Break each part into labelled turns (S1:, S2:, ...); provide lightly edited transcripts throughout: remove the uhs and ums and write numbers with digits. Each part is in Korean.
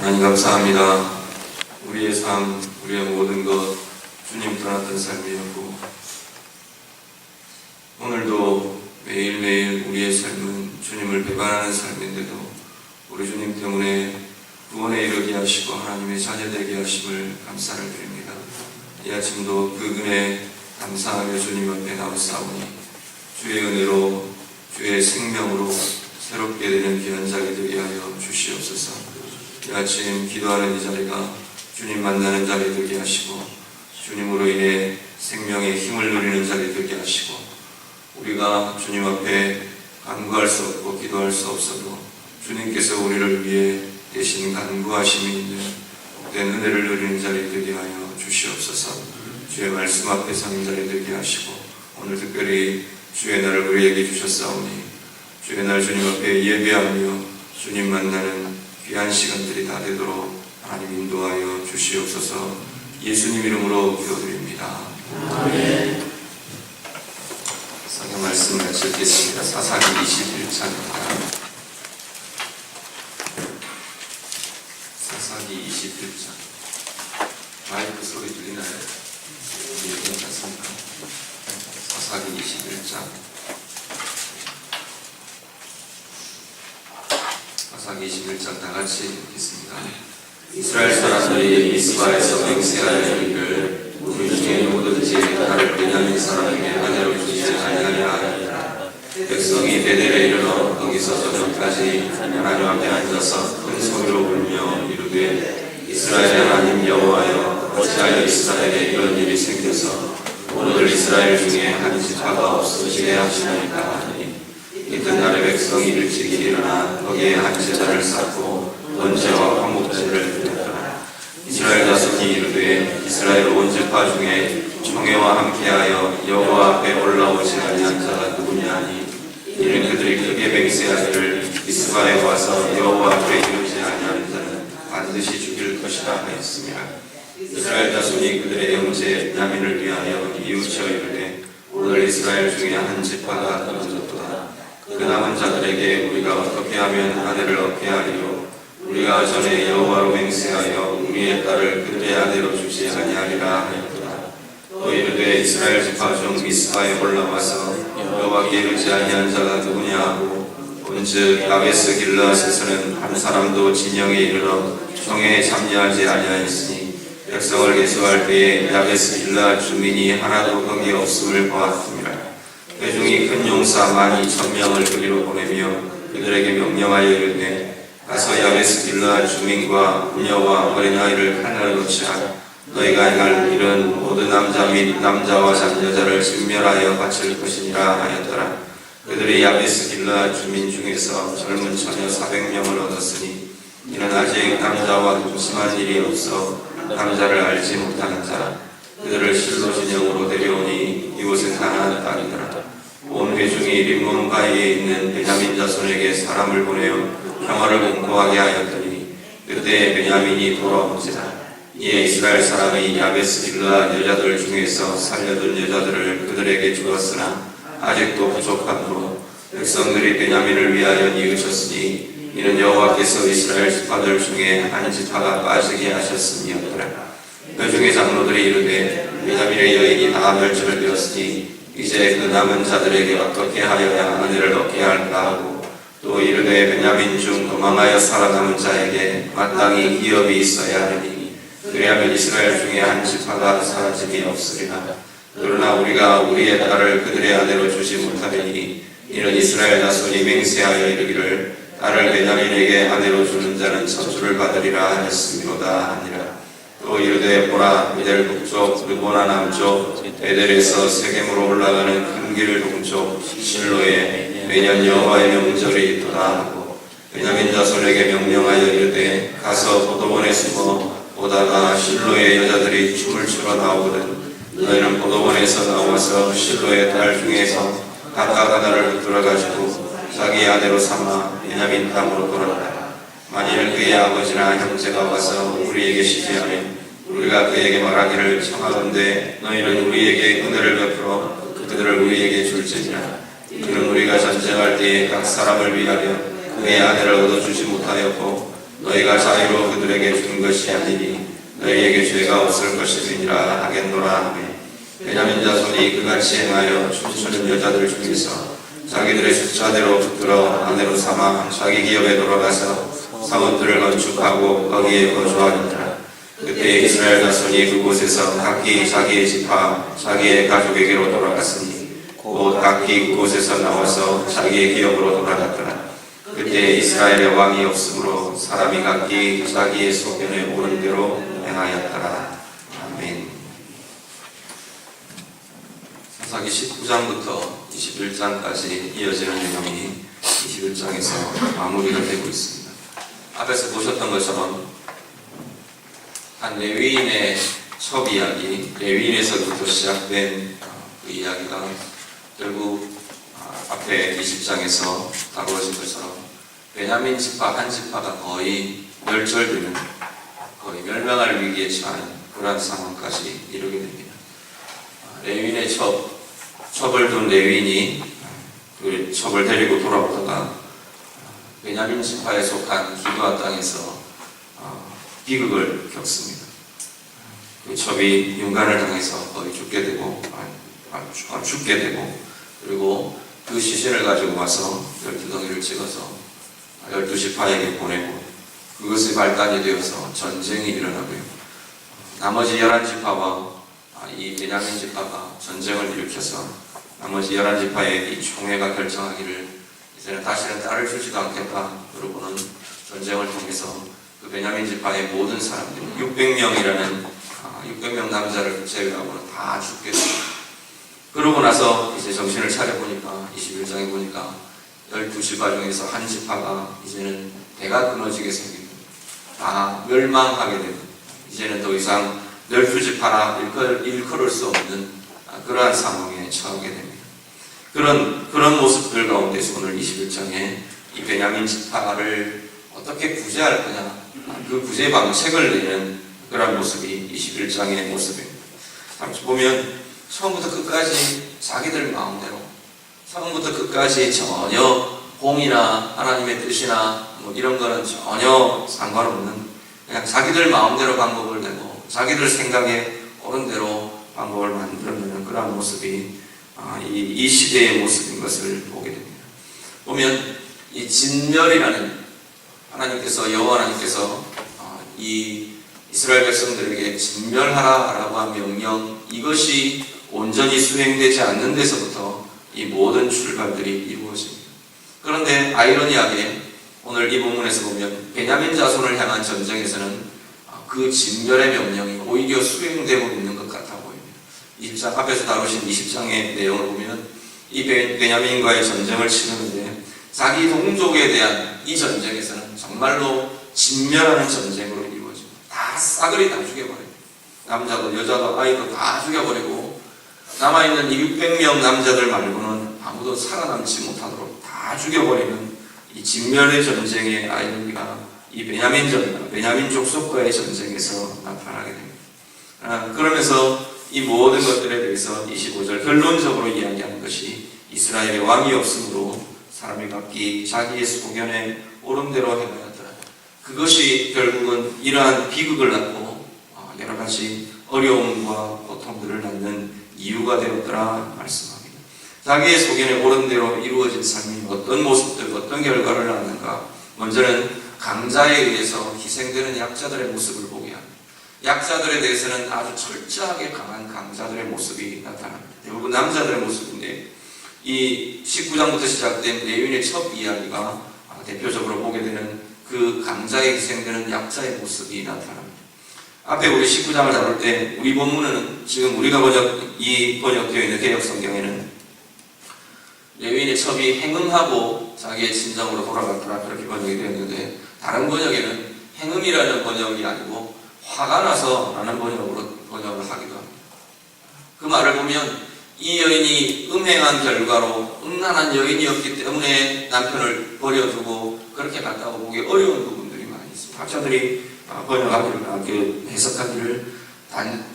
S1: 하나님 감사합니다. 우리의 삶, 우리의 모든 것 주님 떠났던 삶이었고, 오늘도 매일매일 우리의 삶은 주님을 배반하는 삶인데도 우리 주님 때문에 구원에 이르게 하시고 하나님의 자녀되게 하심을 감사를 드립니다. 이 아침도 그 은혜 감사하며 주님 앞에 나오사오니 주의 은혜로 주의 생명으로 새롭게 되는 귀한 자리 되게 하여 주시옵소서. 이 아침 기도하는 이 자리가 주님 만나는 자리 되게 하시고 주님으로 인해 생명의 힘을 누리는 자리 되게 하시고, 우리가 주님 앞에 간구할 수 없고 기도할 수 없어도 주님께서 우리를 위해 대신 간구하심이 있는 복된 은혜를 누리는 자리 되게 하여 주시옵소서. 주의 말씀 앞에 서는 자리 되게 하시고, 오늘 특별히 주의 날을 우리에게 주셨사오니 주의 날 주님 앞에 예배하며 주님 만나는 귀한 시간들이 다 되도록 하나님 인도하여 주시옵소서. 예수님 이름으로 기도드립니다. 아멘. 성경 말씀 같이 읽겠습니다. 사사기 21장입니다. 사사기 21장. 마이크 소리 들리나요? 괜찮습니까? 사사기 21장. 사사기 21장 다 같이 읽겠습니다. 이스라엘 사람들이 미스바에서 맹세하여 이르기를 우리 중에 누구든지 나를 베냐민 사람에게 아내로 주지 아니하리라 하니라. 백성이 베델에 이르러 거기서 저녁까지 하나님 앞에 앉아서 큰 소리로 울며 이르되 이스라엘의 하나님 여호와여, 어찌하여 이스라엘에 이런 일이 생겨서 오늘 이스라엘 중에 한 지파가 없어지게 하시나이까 하니, 이튿날에 백성이 일찍이 일어나 거기에 한 제단을 쌓고 번제와 화목제를 드렸더라. 이스라엘 자손이 이르되 이스라엘 온 지파 중에 총회와 함께하여 여호와 앞에 올라오지 아니한 자가 누구냐 하니, 이는 그들이 크게 맹세하기를 미스바에 와서 여호와 앞에 이르지 아니하는 자는 반드시 죽일 것이라 하였습니다. 이스라엘 자손이 그들의 형제 베냐민을 위하여 이웃여 이르되 오늘 이스라엘 중에 한 지파가 떨어졌도다. 그 남은 자들에게 우리가 어떻게 하면 아내를 얻게 하리요? 우리가 전에 여호와로 맹세하여 우리의 딸을 그들의 아내로 주지 아니하리라 하였도다. 또 이르되 이스라엘 지파 중 미스바에 올라와서 여호와께 이르지 아니한 자가 누구냐 하고, 본즉 야베스 길르앗에서는 한 사람도 진영에 이르러 총회에 참여하지 아니하였으니 백성을 계수할 때에 야베스 길르앗 주민이 하나도 거기 없음을 보았습니다. 회중이 큰 용사 12,000명을 그리로 보내며 그들에게 명령하여 이르되 가서 야베스 길르앗 주민과 부녀와 어린아이를 칼날에 놓치라. 너희가 행할 일은 모든 남자 및 남자와 장여자를 진멸하여 바칠 것이니라 하였더라. 그들이 야베스 길르앗 주민 중에서 젊은 처녀 400명을 얻었으니, 이는 아직 남자와 동침한 일이 없어 남자를 알지 못하는 자라. 그들을 실로 진영으로 데려오니 이곳은 가나안 땅이더라. 온 회중이 림몬 바위에 있는 베냐민 자손에게 사람을 보내어 평화를 공고하게 하였더니 그때 베냐민이 돌아온지라. 이에 이스라엘 사람이 야베스 길르앗 여자들 중에서 살려둔 여자들을 그들에게 주었으나 아직도 부족함으로 백성들이 베냐민을 위하여 뉘우쳤으니, 이는 여호와께서 이스라엘 지파들 중에 한 지파가 빠지게 하셨음이었더라. 그 중에 장로들이 이르되 베냐민의 여인이 다 멸절되었으니 이제 그 남은 자들에게 어떻게 하여야 아내를 얻게 할까 하고, 또 이르되 베냐민 중 도망하여 살아남은 자에게 마땅히 기업이 있어야 하리니 그리하면 이스라엘 중에 한 지파가 사라짐이 없으리라. 그러나 우리가 우리의 딸을 그들의 아내로 주지 못하리니, 이는 이스라엘 자손이 맹세하여 이르기를 딸을 베냐민에게 아내로 주는 자는 저주를 받으리라 하였음이로다 하니라. 또 이르되 보라, 베델 북쪽 르보나 남쪽 베델에서 세겜으로 올라가는 큰 길 동쪽 실로에 매년 여호와의 명절이 있도다 하고, 베냐민 자손에게 명령하여 이르되 가서 포도원에 숨어 오다가 실로의 여자들이 춤을 추러 나오거든 너희는 포도원에서 나와서 실로의 딸 중에서 각각 하나를 붙들어 가지고 자기 아내로 삼아 베냐민 땅으로 돌아가라. 만일 그의 아버지나 형제가 와서 우리에게 시기하면 우리가 그에게 말하기를 청하건대 너희는 우리에게 은혜를 베풀어 그들을 우리에게 줄지니라. 이는 우리가 전쟁할 때에 각 사람을 위하여 그의 아내를 얻어주지 못하였고 너희가 자유로 그들에게 준 것이 아니니 너희에게 죄가 없을 것임이니라 하겠노라 하매 베냐민 자손이 그같이 행하여 춤추는 여자들 중에서 자기들의 숫자대로 붙들어 아내로 삼아 자기 기업에 돌아가서 사뭇들을 건축하고 거기에 거주하니라. 그때 이스라엘 자손이 그곳에서 각기 자기의 지파 자기의 가족에게로 돌아갔으니 곧 각기 그곳에서 나와서 자기의 기업으로 돌아갔더라. 그때 이스라엘의 왕이 없으므로 사람이 각기 자기의 소견에 오른 대로 행하였더라. 아멘. 사사기 19장부터 21장까지 이어지는 내용이 21장에서 마무리가 되고 있습니다. 앞에서 보셨던 것처럼 한 레위인의 첩 이야기, 레위인에서부터 시작된 그 이야기가 결국 앞에 20장에서 다루어진 것처럼 베냐민 지파 한 지파가 거의 멸절되는, 거의 멸망할 위기에 처한 그러한 상황까지 이르게 됩니다. 레위인의 첩을 둔 레위인이 그 첩을 데리고 돌아오다가 베냐민 지파에 속한 기브아 땅에서 비극을 겪습니다. 그 첩이 윤관을 당해서 거의 죽게 되고 그리고 그 시신을 가지고 와서 12덩이를 찍어서 12지파에게 보내고 그것이 발단이 되어서 전쟁이 일어나고요. 나머지 11지파와 이 베냐민 지파가 전쟁을 일으켜서 나머지 11지파의 이 총회가 결정하기를 이제는 다시는 딸을 주지도 않겠다. 그러고는 전쟁을 통해서 그 베냐민 지파의 모든 사람들 600명 남자를 제외하고는 다 죽게 됩니다. 그러고 나서 이제 정신을 차려보니까 21장에 보니까 12지파 중에서 한 지파가 이제는 배가 끊어지게 생깁니다. 다 멸망하게 됩니다. 이제는 더 이상 12지파나 일컬을 수 없는 그러한 상황에 처하게 됩니다. 그런 모습들 가운데서 오늘 21장에 이 베냐민 지파를 어떻게 구제할 거냐, 그 구제 방책을 내는 그런 모습이 21장의 모습입니다. 잠시 보면 처음부터 끝까지 자기들 마음대로, 처음부터 끝까지 전혀 공이나 하나님의 뜻이나 뭐 이런 거는 전혀 상관없는 그냥 자기들 마음대로 방법을 내고 자기들 생각에 옳은 대로 방법을 만들어내는 그런 모습이 이 시대의 모습인 것을 보게 됩니다. 보면 이 진멸이라는 여호와 하나님께서 이 이스라엘 백성들에게 진멸하라라고 한 명령, 이것이 온전히 수행되지 않는 데서부터 이 모든 출발들이 이루어집니다. 그런데 아이러니하게 오늘 이 본문에서 보면 베냐민 자손을 향한 전쟁에서는 그 진멸의 명령이 오히려 수행되고 있는 것 같아 보입니다. 20장 앞에서 다루신 20장의 내용을 보면 이 베냐민과의 전쟁을 치르는데 자기 동족에 대한 이 전쟁에서는 정말로 진멸하는 전쟁으로 이루어집니다. 다 싸그리 다 죽여버립니다. 남자도 여자도 아이도 다 죽여버리고 남아있는 이 600명 남자들 말고는 아무도 살아남지 못하도록 다 죽여버리는 이 진멸의 전쟁의 아이러니가 이 베냐민 족속과의 전쟁에서 나타나게 됩니다. 그러면서 이 모든 것들에 대해서 25절 결론적으로 이야기하는 것이 이스라엘의 왕이 없으므로 사람이 각기 자기의 소견에 옳은 대로 행하였더라. 그것이 결국은 이러한 비극을 낳고 여러 가지 어려움과 고통들을 낳는 이유가 되었더라 말씀합니다. 자기의 소견에 옳은 대로 이루어진 삶이 어떤 모습들, 어떤 결과를 낳는가. 먼저는 강자에 의해서 희생되는 약자들의 모습을 보게 합니다. 약자들에 대해서는 아주 철저하게 강한 강자들의 모습이 나타납니다. 대부분 남자들의 모습인데 이 19장부터 시작된 레위인의 첫 이야기가 대표적으로 보게 되는 그 강자에 희생되는 약자의 모습이 나타납니다. 앞에 우리 19장을 다룰 때 우리 본문은 지금 우리가 번역되어 있는 개역성경에는 레위인의 첩이 행음하고 자기의 친정으로 돌아갔더라 그렇게 번역이 되어 있는데 다른 번역에는 행음이라는 번역이 아니고 화가 나서 라는 번역을 하기도 합니다. 그 말을 보면 이 여인이 음행한 결과로 음란한 여인이었기 때문에 남편을 버려두고 그렇게 갔다고 보기 어려운 부분들이 많이 있습니다. 학자들이 번역하기를, 해석하기를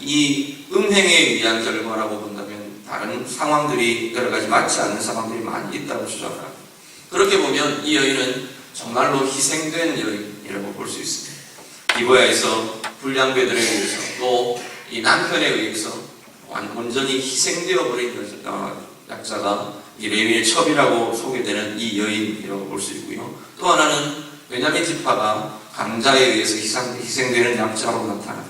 S1: 이 음행에 의한 결과라고 본다면 다른 상황들이 여러 가지 맞지 않는 상황들이 많이 있다고 주장합니다. 그렇게 보면 이 여인은 정말로 희생된 여인, 사람이라고 볼 수 있습니다. 기브야에서 불량배들에 의해서 또 이 남편에 의해서 온전히 희생되어 버린 약자가 레위의 첩이라고 소개되는 이 여인이라고 볼 수 있고요. 또 하나는 베냐민 지파가 강자에 의해서 희생되는 약자로 나타납니다.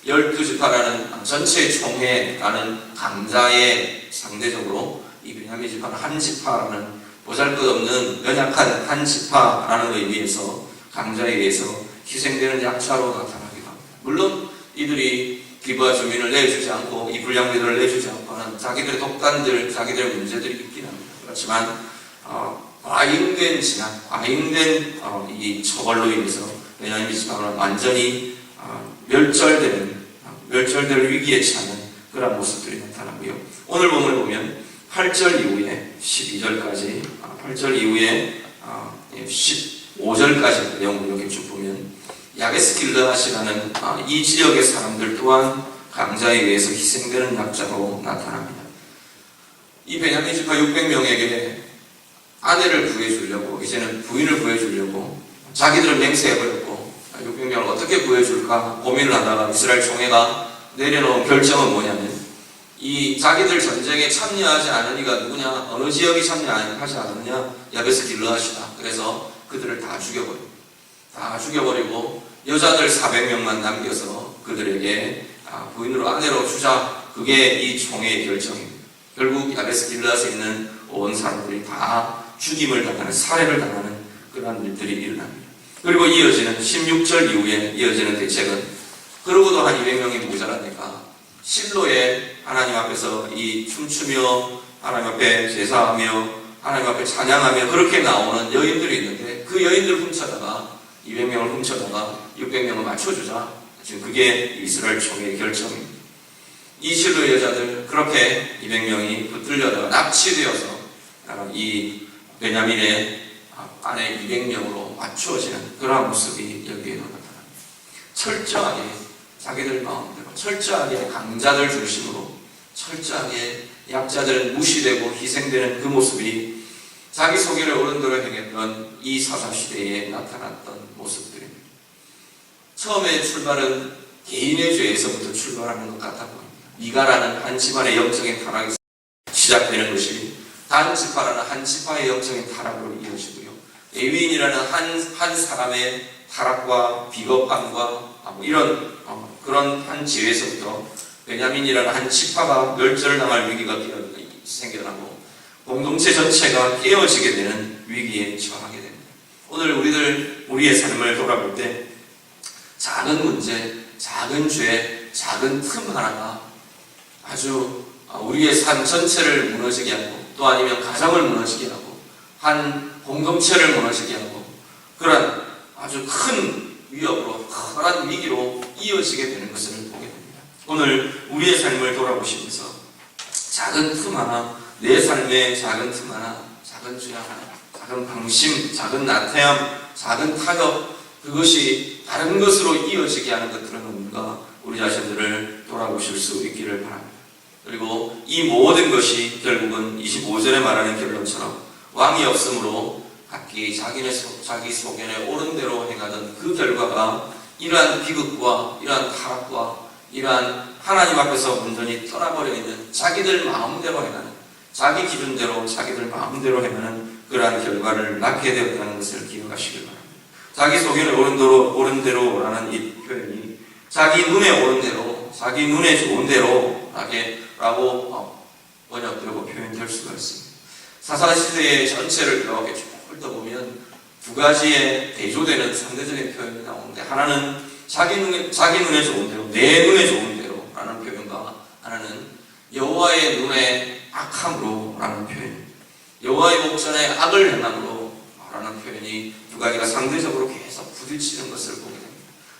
S1: 12지파라는 전체 총회라는 강자의 상대적으로 이 베냐민 지파는 한 지파라는 보잘것없는 연약한 한 지파라는 의미에서 강자에 의해서 희생되는 약자로 나타나기도 합니다. 물론 이들이 기브야 주민을 내주지 않고 이 불량배들을 내주지 않고는 자기들의 독단들, 자기들의 문제들이 있긴 합니다. 그렇지만 과잉된 진압, 과잉된 이 처벌로 인해서 베냐민 지파는 완전히 멸절될 위기에 처하는 그런 모습들이 나타나고요. 오늘 본문을 보면 8절 이후에 12절까지, 8절 이후에 15절까지 내용을 이렇게 쭉 보면 야베스 길르앗이라는 이 지역의 사람들 또한 강자에 의해서 희생되는 약자로 나타납니다. 이 베냐민 지파 600명에게 아내를 구해주려고, 이제는 부인을 구해주려고 자기들은 맹세해버렸고 600명을 어떻게 구해줄까 고민을 하다가 이스라엘 총회가 내려놓은 결정은 뭐냐면 이 자기들 전쟁에 참여하지 않은 이가 누구냐, 어느 지역이 참여하지 않느냐, 야베스 길르앗이다. 그래서 그들을 다 죽여버리고 여자들 400명만 남겨서 그들에게 부인으로 아내로 주자. 그게 이 총회의 결정입니다. 결국 야베스 길르앗에 있는 온 사람들이 다 죽임을 당하는, 살해를 당하는 그런 일들이 일어납니다. 그리고 이어지는 16절 이후에 이어지는 대책은 그러고도 한 200명이 모자라니까 실로에 하나님 앞에서 이 춤추며 하나님 앞에 제사하며 하나님 앞에 찬양하며 그렇게 나오는 여인들이 있는데 그 여인들 훔쳐다가 200명을 훔쳐다가 600명을 맞춰주자. 지금 그게 이스라엘 총회의 결정입니다. 이 실로 여자들 그렇게 200명이 붙들려다가 납치되어서 이 베냐민의 안에 200명으로 맞추어지는 그런 모습이 여기에도 나타납니다. 철저하게 자기들 마음대로, 철저하게 강자들 중심으로, 철저하게 약자들은 무시되고 희생되는 그 모습이 자기 소개를 어른대로 행했던 이 사사시대에 나타났던 모습들입니다. 처음에 출발은 개인의 죄에서부터 출발하는 것 같아 보입니다. 미가라는 한 집안의 영적인 타락에서 시작되는 것이 단 지파라는 한 지파의 영적인 타락으로 이어지고요. 레위인이라는 한 사람의 타락과 비겁함과 이런 그런 한 지회에서부터 베냐민이라는 한 지파가 멸절을 당할 위기가 생겨나고 공동체 전체가 깨어지게 되는 위기에 처하게 됩니다. 오늘 우리의 삶을 돌아볼 때 작은 문제, 작은 죄, 작은 틈 하나가 아주 우리의 삶 전체를 무너지게 하고 또 아니면 가정을 무너지게 하고 한 공동체를 무너지게 하고 그런 아주 큰 위협으로, 큰 위기로 이어지게 되는 것을 보게 됩니다. 오늘 우리의 삶을 돌아보시면서 작은 틈 하나, 내 삶의 작은 틈 하나, 작은 죄 하나, 작은 방심, 작은 나태함, 작은 타격, 그것이 다른 것으로 이어지게 하는 것들은 없는가 우리 자신들을 돌아보실 수 있기를 바랍니다. 그리고 이 모든 것이 결국은 25절에 말하는 결론처럼 왕이 없으므로 각기 자기 소견에 옳은 대로 행하던 그 결과가 이러한 비극과 이러한 타락과 이러한 하나님 앞에서 온전히 떠나버려 있는 자기들 마음대로 행하는, 자기 기준대로 자기들 마음대로 행하는 그러한 결과를 낳게 되었다는 것을 기억하시길 바랍니다. 자기 소견에 옳은 대로라는 이 표현이 자기 눈에 옳은 대로, 자기 눈에 좋은 대로 라고 번역되고 표현될 수가 있습니다. 사사시대의 전체를 이렇게 쭉 훑어보면 두 가지의 대조되는 상대적인 표현이 나오는데 하나는 자기 눈에 좋은 대로, 내 눈에 좋은 대로 라는 표현과 하나는 여호와의 눈에 악함으로 라는 표현입니다. 여호와의 목전에 악을 행함으로 라는 표현이 두 가지가 상대적으로 계속 부딪히는 것을 보게 됩니다.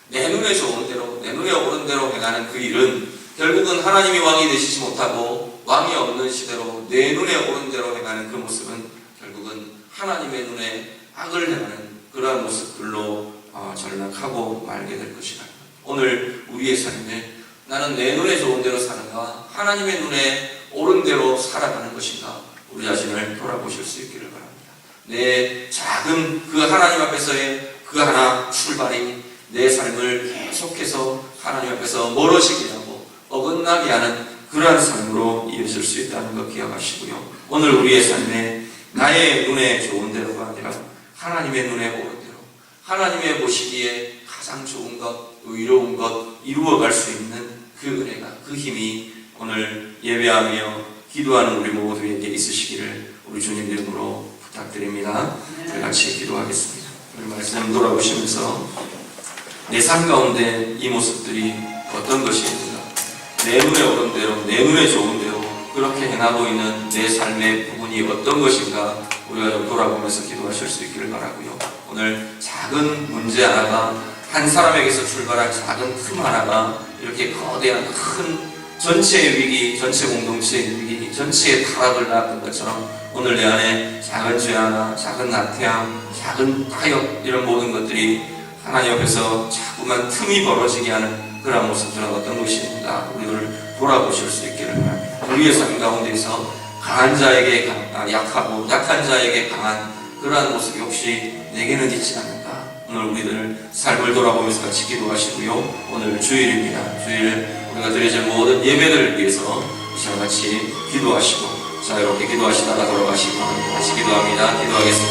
S1: 내 눈에 좋은 대로, 내 눈에 옳은 대로 행하는 그 일은 결국은 하나님이 왕이 되시지 못하고 왕이 없는 시대로 내 눈에 옳은 대로 행하는 그 모습은 결국은 하나님의 눈에 악을 행하는 그러한 모습들로 전락하고 말게 될 것이다. 오늘 우리의 삶에 나는 내 눈에 좋은 대로 사는가, 하나님의 눈에 옳은 대로 살아가는 것인가, 우리 자신을 돌아보실 수 있기를 바랍니다. 내 작은 그 하나님 앞에서의
S2: 그 하나 출발이 내 삶을 계속해서 하나님 앞에서 멀어지게 하고 어긋나게 하는 그러한 삶으로 이어질 수 있다는 것 기억하시고요. 오늘 우리의 삶에 나의 눈에 좋은 대로가 아니라 하나님의 눈에 옳은 대로, 하나님의 보시기에 가장 좋은 것, 의로운 것 이루어갈 수 있는 그 은혜가, 그 힘이 오늘 예배하며 기도하는 우리 모두에게 있으시기를 우리 주님 이름으로 부탁드립니다. 우리 같이 기도하겠습니다. 우리 말씀 돌아보시면서 내 삶 가운데 이 모습들이 어떤 것인가, 내 눈에 옳은 대로, 내 눈에 좋은 대로 그렇게 행하고 있는 내 삶의 부분이 어떤 것인가 우리가 좀 돌아보면서 기도하실 수 있기를 바라고요. 오늘 작은 문제 하나가, 한 사람에게서 출발한 작은 틈 하나가 이렇게 거대한 큰 전체의 위기, 전체 공동체의 위기, 전체의 타락을 낳았던 것처럼 오늘 내 안에 작은 죄 하나, 작은 나태함, 작은 타협, 이런 모든 것들이 하나님 옆에서 자꾸만 틈이 벌어지게 하는 그런 모습들은 어떤 것인가 우리를 돌아보실 수 있기를 바랍니다. 우리의 삶 가운데서 강한 자에게 약하고 약한 자에게 강한 그러한 모습이 혹시 내게는 있지 않는가? 오늘 우리들 삶을 돌아보면서 같이 기도하시고요. 오늘 주일입니다. 주일 우리가 드려질 모든 예배들을 위해서 이 시간 같이 기도하시고 자유롭게 기도하시다가 돌아가시고 같이 기도합니다. 기도하겠습니다.